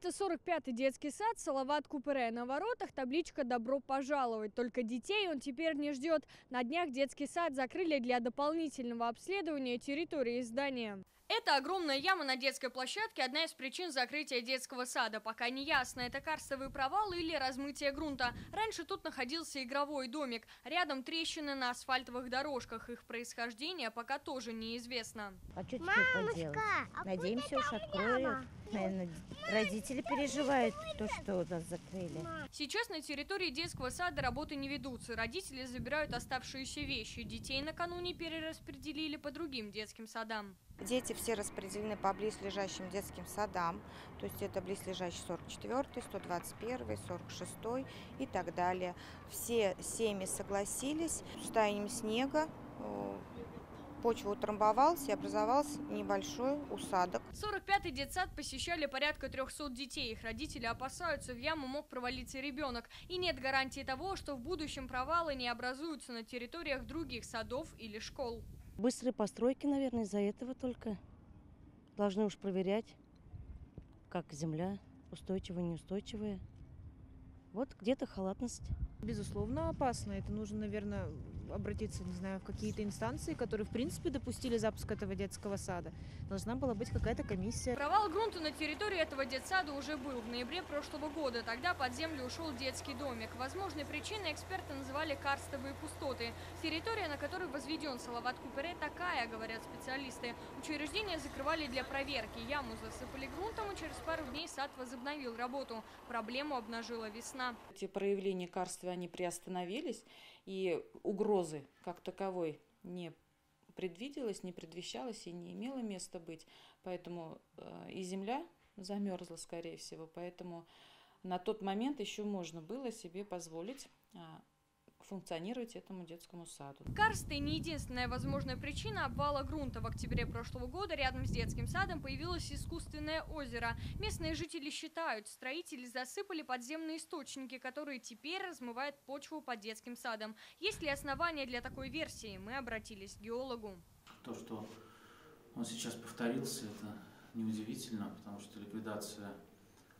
Это 45-й детский сад Салават Купере. На воротах табличка «Добро пожаловать». Только детей он теперь не ждет. На днях детский сад закрыли для дополнительного обследования территории здания. Это огромная яма на детской площадке – одна из причин закрытия детского сада. Пока не ясно, это карстовый провал или размытие грунта. Раньше тут находился игровой домик. Рядом трещины на асфальтовых дорожках. Их происхождение пока тоже неизвестно. А что теперь поделать? Надеемся, уж откроют. Наверное, родители переживают то, что нас закрыли. Сейчас на территории детского сада работы не ведутся. Родители забирают оставшиеся вещи. Детей накануне перераспределили по другим детским садам. Дети все распределены по близлежащим детским садам, то есть это близлежащий 44-й, 121-й, 46-й и так далее. Все семьи согласились с таянием снега. Почва утрамбовалась и образовался небольшой усадок. 45-й детсад посещали порядка 300 детей. Их родители опасаются, в яму мог провалиться ребенок. И нет гарантии того, что в будущем провалы не образуются на территориях других садов или школ. Быстрые постройки, наверное, из-за этого только. Должны уж проверять, как земля, устойчивая, неустойчивая. Вот где-то халатность. Безусловно, опасно. Это нужно, наверное, обратиться, не знаю, в какие-то инстанции, которые, в принципе, допустили запуск этого детского сада. Должна была быть какая-то комиссия. Провал грунта на территории этого детсада уже был в ноябре прошлого года. Тогда под землю ушел детский домик. Возможной причиной эксперты называли карстовые пустоты. Территория, на которой возведен Салават Купере, такая, говорят специалисты. Учреждение закрывали для проверки. Яму засыпали грунтом, и через пару дней сад возобновил работу. Проблему обнажила весна. Эти проявления карстовые, они приостановились, и угрозы как таковой не предвиделось, не предвещалось и не имело места быть. Поэтому и земля замерзла, скорее всего. Поэтому на тот момент еще можно было себе позволить функционировать этому детскому саду. Карсты не единственная возможная причина обвала грунта. В октябре прошлого года рядом с детским садом появилось искусственное озеро. Местные жители считают, строители засыпали подземные источники, которые теперь размывают почву под детским садом. Есть ли основания для такой версии? Мы обратились к геологу. То, что он сейчас повторился, это неудивительно, потому что ликвидация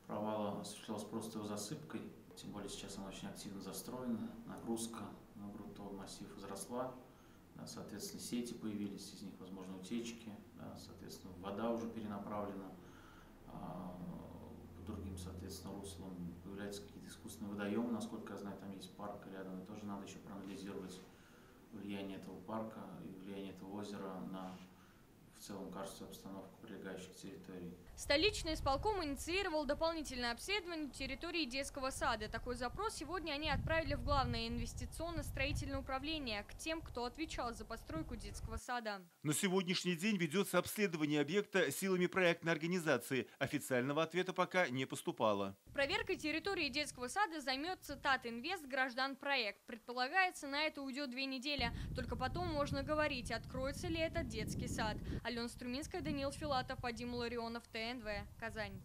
провала осуществлялась просто его засыпкой. Тем более сейчас она очень активно застроена, нагрузка на грунтовый массив возросла, да, соответственно, сети появились, из них возможны утечки, да, соответственно, вода уже перенаправлена по другим, соответственно, руслам, появляются какие-то искусственные водоемы, насколько я знаю, там есть парк рядом, и тоже надо еще проанализировать влияние этого парка и влияние этого озера на в целом карстовую обстановку прилегающих территорий. Столичный исполком инициировал дополнительное обследование территории детского сада. Такой запрос сегодня они отправили в Главное инвестиционно-строительное управление к тем, кто отвечал за постройку детского сада. На сегодняшний день ведется обследование объекта силами проектной организации. Официального ответа пока не поступало. Проверкой территории детского сада займется Татинвест Гражданпроект. Предполагается, на это уйдет 2 недели. Только потом можно говорить, откроется ли этот детский сад. Алена Струминская, Даниил Филатов, Вадим Ларионов, ТНВ, Казань.